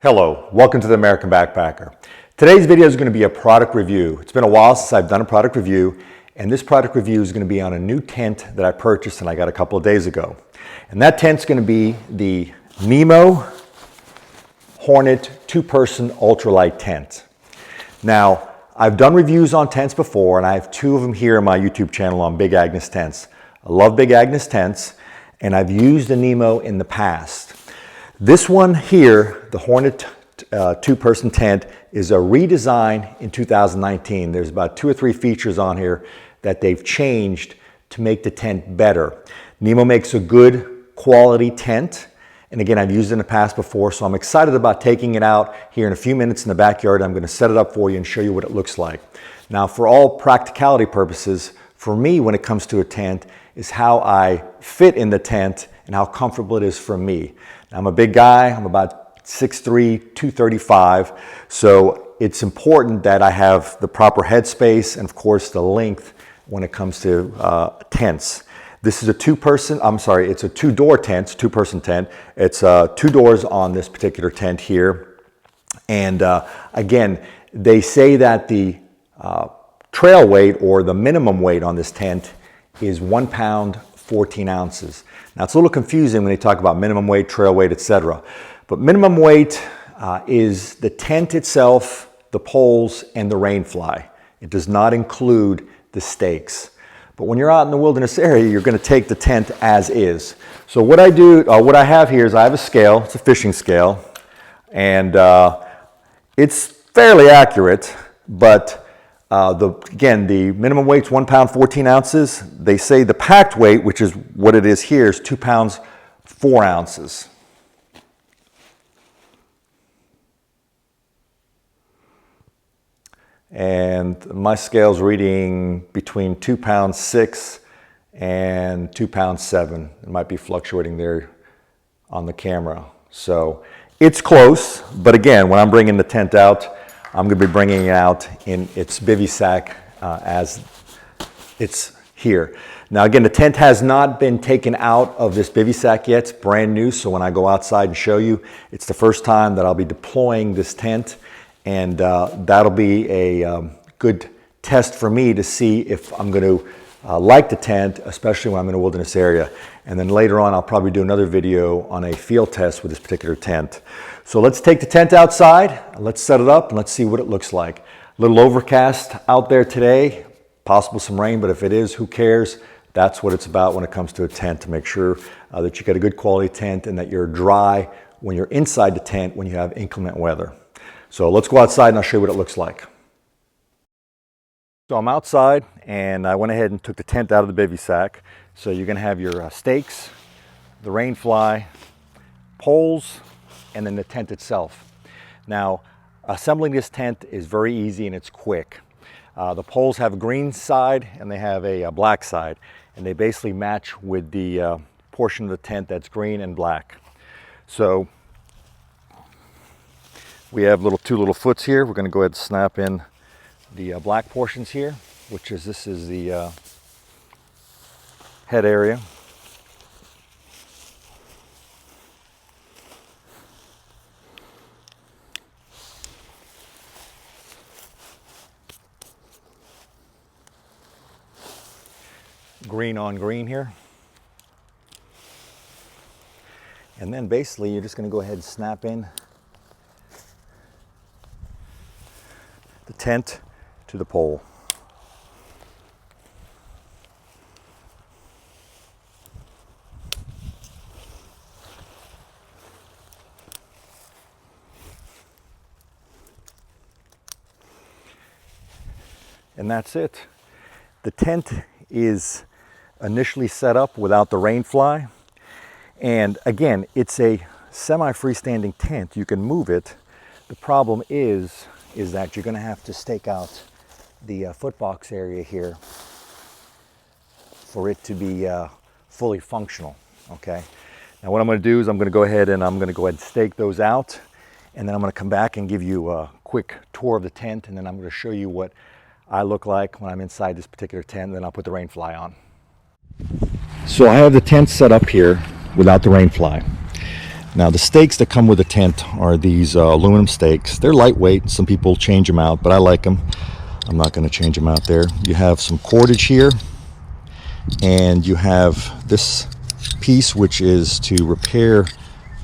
Hello, welcome to the American Backpacker. Today's video is going to be a product review. It's been a while since I've done a product review, and this product review is going to be on a new tent that I purchased and I got a couple of days ago. And that tent's going to be the Nemo Hornet two-person ultralight tent. Now, I've done reviews on tents before, and I have two of them here on my YouTube channel on Big Agnes tents. I love Big Agnes tents, and I've used the Nemo in the past. This one here, the Hornet two-person tent, is a redesign in 2019. There's about 2 or 3 features on here that they've changed to make the tent better. Nemo makes a good quality tent, and again, I've used it in the past before, so I'm excited about taking it out here in a few minutes in the backyard. I'm going to set it up for you and show you what it looks like. Now, for all practicality purposes, for me, when it comes to a tent, is how I fit in the tent and how comfortable it is for me. Now, I'm a big guy. I'm about 6'3", 235, so it's important that I have the proper headspace and, of course, the length when it comes to tents. This is a it's a two-door tent, two-person tent. It's 2 doors on this particular tent here. And again, they say that the trail weight or the minimum weight on this tent is 1 pound, 14 ounces. Now, it's a little confusing when they talk about minimum weight, trail weight, etc. But minimum weight is the tent itself, the poles, and the Rainfly. It does not include the stakes. But when you're out in the wilderness area, you're going to take the tent as is. So what I do, what I have here is I have a scale. It's a fishing scale, and it's fairly accurate. But again, the minimum weight's 1 pound, 14 ounces. They say the packed weight, which is what it is here, is 2 pounds, 4 ounces. And my scale's reading between 2 pounds 6 and 2 pounds 7. It might be fluctuating there on the camera. So it's close, but again, when I'm bringing the tent out, I'm going to be bringing it out in its bivy sack as it's here. Now again, the tent has not been taken out of this bivy sack yet. It's brand new, so when I go outside and show you, it's the first time that I'll be deploying this tent. And that'll be a good test for me to see if I'm going to like the tent, especially when I'm in a wilderness area. And then later on, I'll probably do another video on a field test with this particular tent. So let's take the tent outside, let's set it up, and let's see what it looks like. A little overcast out there today, possible some rain, but if it is, who cares? That's what it's about when it comes to a tent, to make sure that you get a good quality tent and that you're dry when you're inside the tent when you have inclement weather. So let's go outside and I'll show you what it looks like. So I'm outside and I went ahead and took the tent out of the bivy sack. So you're going to have your stakes, the Rainfly, poles, and then the tent itself. Now, assembling this tent is very easy and it's quick. The poles have a green side and they have a black side, and they basically match with the portion of the tent that's green and black. So we have two little foots here. We're going to go ahead and snap in the black portions here, which is, this is the head area. Green on green here. And then basically you're just going to go ahead and snap in the tent to the pole. And that's it. The tent is initially set up without the Rainfly. And again, it's a semi-freestanding tent. You can move it. The problem is that you're going to have to stake out the footbox area here for it to be fully functional. Okay. Now what I'm going to do is I'm going to go ahead and stake those out, and then I'm going to come back and give you a quick tour of the tent, and then I'm going to show you what I look like when I'm inside this particular tent, and then I'll put the Rainfly on. So I have the tent set up here without the Rainfly. Now the stakes that come with the tent are these aluminum stakes. They're lightweight. Some people change them out, but I like them. I'm not going to change them out there. You have some cordage here, and you have this piece which is to repair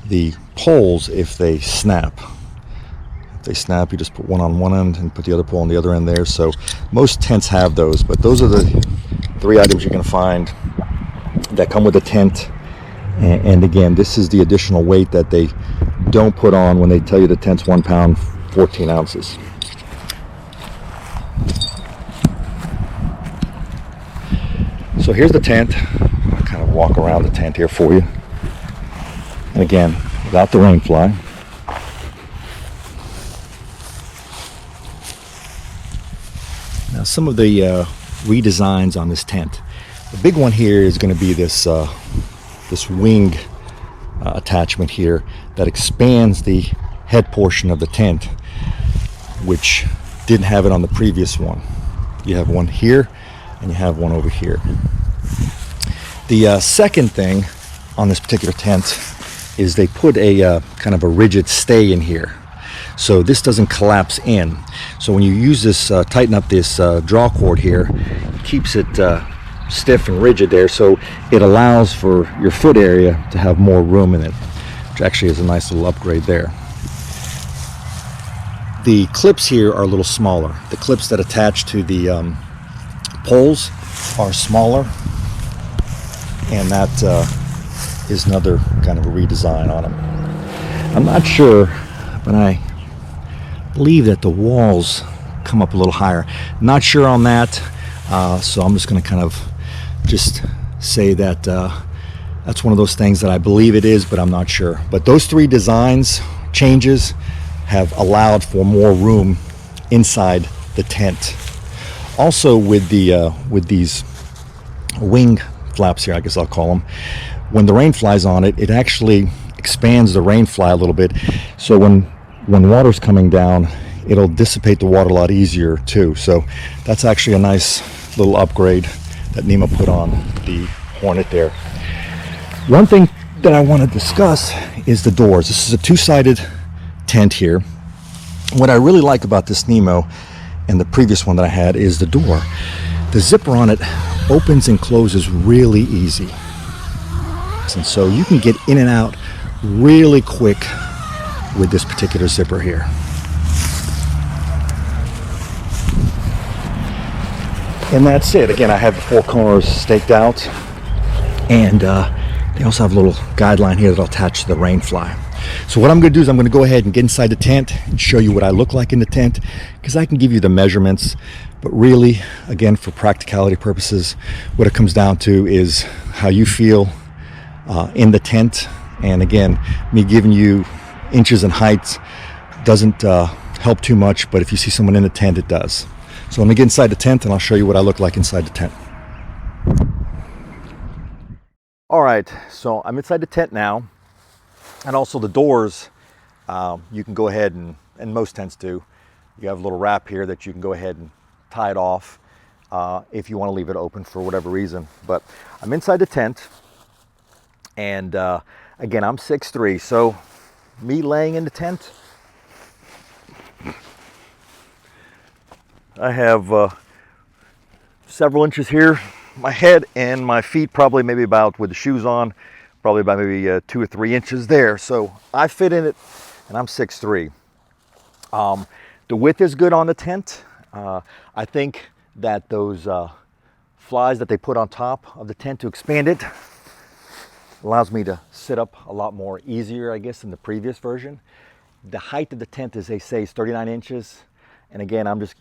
the poles if they snap. If they snap, you just put one on one end and put the other pole on the other end there. So most tents have those, but those are the 3 items you're going to find that come with the tent. And again, this is the additional weight that they don't put on when they tell you the tent's 1 pound 14 ounces. So here's the tent. I'll kind of walk around the tent here for you. And again, without the Rainfly. Now some of the redesigns on this tent. The big one here is going to be this this wing attachment here that expands the head portion of the tent, which didn't have it on the previous one. You have one here and you have one over here. The second thing on this particular tent is they put a kind of a rigid stay in here, so this doesn't collapse in. So when you use this, tighten up this draw cord here, it keeps it stiff and rigid there, so it allows for your foot area to have more room in it, which actually is a nice little upgrade there. The clips here are a little smaller. The clips that attach to the poles are smaller, and that is another kind of a redesign on them. I'm not sure, but I believe that the walls come up a little higher. Not sure on that, so I'm just going to kind of just say that that's one of those things that I believe it is, but I'm not sure. But those 3 designs changes have allowed for more room inside the tent. Also with the with these wing flaps here, I guess I'll call them, when the Rainfly's on it, it actually expands the Rainfly a little bit, so when water's coming down, it'll dissipate the water a lot easier too. So that's actually a nice little upgrade that Nemo put on the Hornet there. One thing that I want to discuss is the doors. This is a 2-sided tent here. What I really like about this Nemo and the previous one that I had is the door. The zipper on it opens and closes really easy, and so you can get in and out really quick with this particular zipper here. And that's it. Again, I have the 4 corners staked out, and they also have a little guideline here that'll attach to the Rainfly. So what I'm going to do is I'm going to go ahead and get inside the tent and show you what I look like in the tent, because I can give you the measurements, but really, again, for practicality purposes, what it comes down to is how you feel in the tent. And again, me giving you inches and heights doesn't help too much, but if you see someone in the tent, it does. So let me get inside the tent and I'll show you what I look like inside the tent. All right, so I'm inside the tent now, and also the doors, you can go ahead and most tents do. You have a little wrap here that you can go ahead and tie it off if you want to leave it open for whatever reason. But I'm inside the tent, and again, I'm 6'3", so me laying in the tent, I have several inches here, my head and my feet probably maybe about, with the shoes on, probably about maybe 2 or 3 inches there. So I fit in it, and I'm 6'3". The width is good on the tent. I think that those flies that they put on top of the tent to expand it allows me to sit up a lot more easier, I guess, than the previous version. The height of the tent, as they say, is 39 inches. And again, I'm just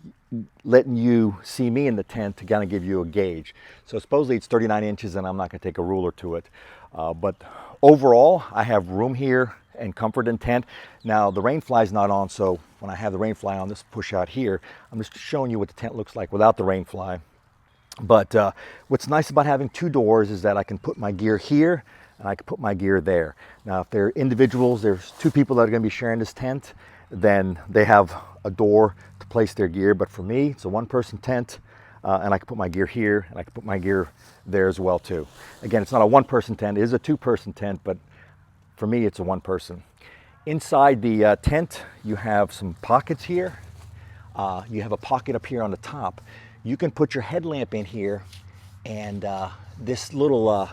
letting you see me in the tent to kind of give you a gauge. So supposedly it's 39 inches, and I'm not going to take a ruler to it. But overall, I have room here and comfort in tent. Now, the Rainfly's not on, so when I have the Rainfly on, this push out here, I'm just showing you what the tent looks like without the Rainfly. But what's nice about having 2 doors is that I can put my gear here and I can put my gear there. Now, if they're individuals, there's 2 people that are going to be sharing this tent, then they have a door to place their gear. But for me, it's a 1-person tent, and I can put my gear here and I can put my gear there as well too. Again, it's not a 1-person tent, it is a 2-person tent, but For me, it's a one person. Inside the tent, you have some pockets here. You have a pocket up here on the top. You can put your headlamp in here, and this little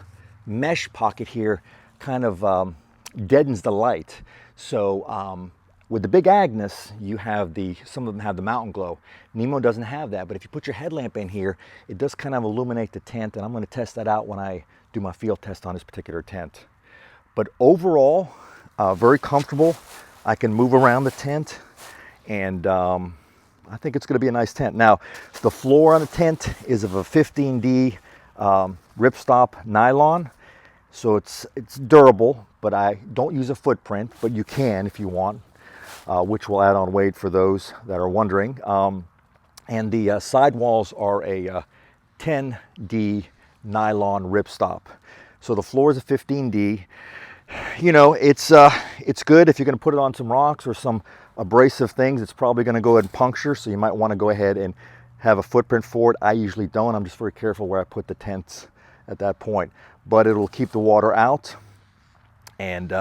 mesh pocket here kind of deadens the light. So with the big Agnes, you have some of them have the mountain glow. Nemo doesn't have that, but if you put your headlamp in here, it does kind of illuminate the tent, and I'm going to test that out when I do my field test on this particular tent. But overall, very comfortable. I can move around the tent, and I think it's going to be a nice tent. Now, the floor on the tent is of a 15D ripstop nylon, so it's durable, but I don't use a footprint, but you can if you want, which will add on weight for those that are wondering. And the side walls are a 10D nylon ripstop. So the floor is a 15D. You know, it's good if you're going to put it on some rocks or some abrasive things. It's probably going to go ahead and puncture, so you might want to go ahead and have a footprint for it. I usually don't. I'm just very careful where I put the tents at that point, but it'll keep the water out. And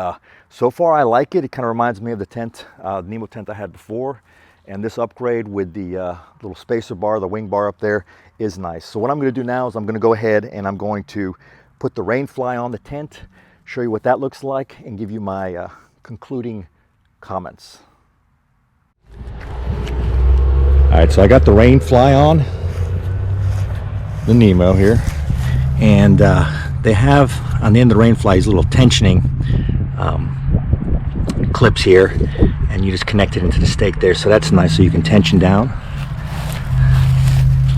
so far I like it. It kind of reminds me of the tent, the Nemo tent I had before, and this upgrade with the little spacer bar, the wing bar up there, is nice. So what I'm going to do now is I'm going to go ahead and I'm going to put the Rainfly on the tent, show you what that looks like, and give you my concluding comments. All right, so I got the Rainfly on, the Nemo here, and they have on the end of the Rainfly these little tensioning clips here, and you just connect it into the stake there, so that's nice, so you can tension down.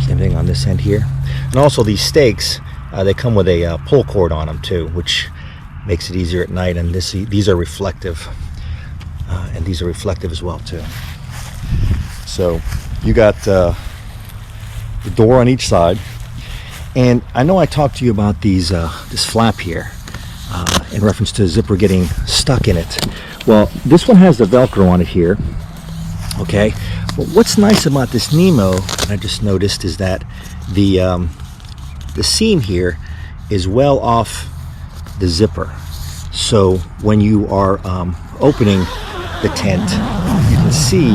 Same thing on this end here. And also these stakes, they come with a pull cord on them too, which makes it easier at night, and these are reflective, and these are reflective as well too. So you got the door on each side, and I know I talked to you about these this flap here in reference to the zipper getting stuck in it. Well, this one has the Velcro on it here, okay? But what's nice about this Nemo, I just noticed, is that the seam here is well off the zipper. So when you are opening the tent, you can see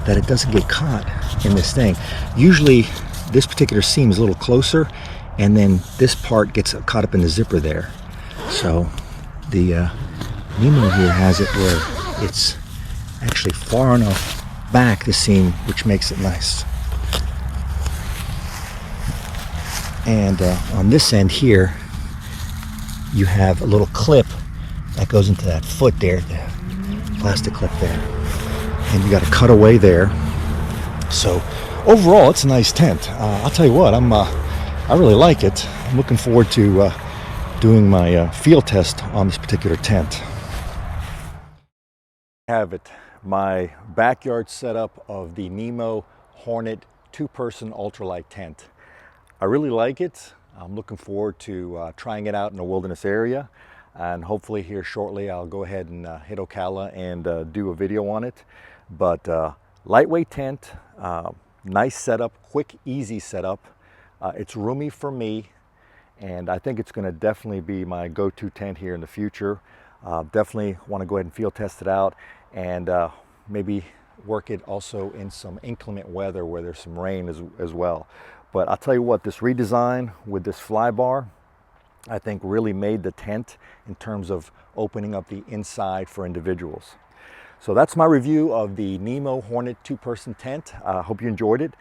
that it doesn't get caught in this thing. Usually this particular seam is a little closer, and then this part gets caught up in the zipper there. So the Nemo here has it where it's actually far enough back, the seam, which makes it nice. And on this end here, you have a little clip that goes into that foot there, the plastic clip there, and you got a cutaway there. So overall, it's a nice tent. I'll tell you what, I really like it. I'm looking forward to doing my field test on this particular tent. I have it, my backyard setup of the Nemo Hornet 2-person ultralight tent. I really like it. I'm looking forward to trying it out in a wilderness area, and hopefully here shortly I'll go ahead and hit Ocala and do a video on it. But lightweight tent, nice setup, quick, easy setup. It's roomy for me, and I think it's going to definitely be my go-to tent here in the future. Definitely want to go ahead and field test it out, and maybe work it also in some inclement weather where there's some rain as well. But I'll tell you what, this redesign with this fly bar, I think really made the tent in terms of opening up the inside for individuals. So that's my review of the Nemo Hornet 2-person tent. I hope you enjoyed it.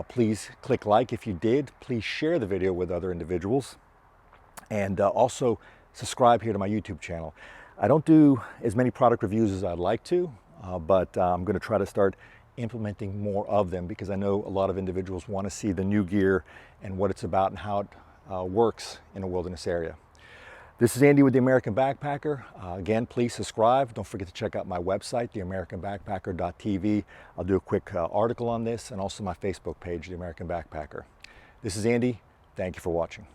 Please click like if you did. Please share the video with other individuals. And also subscribe here to my YouTube channel. I don't do as many product reviews as I'd like to, but I'm going to try to start implementing more of them, because I know a lot of individuals want to see the new gear and what it's about and how it works in a wilderness area. This is Andy with The American Backpacker. Again, please subscribe. Don't forget to check out my website, Theamericanbackpacker.tv. I'll do a quick article on this, and also my Facebook page, The American Backpacker. This is Andy. Thank you for watching.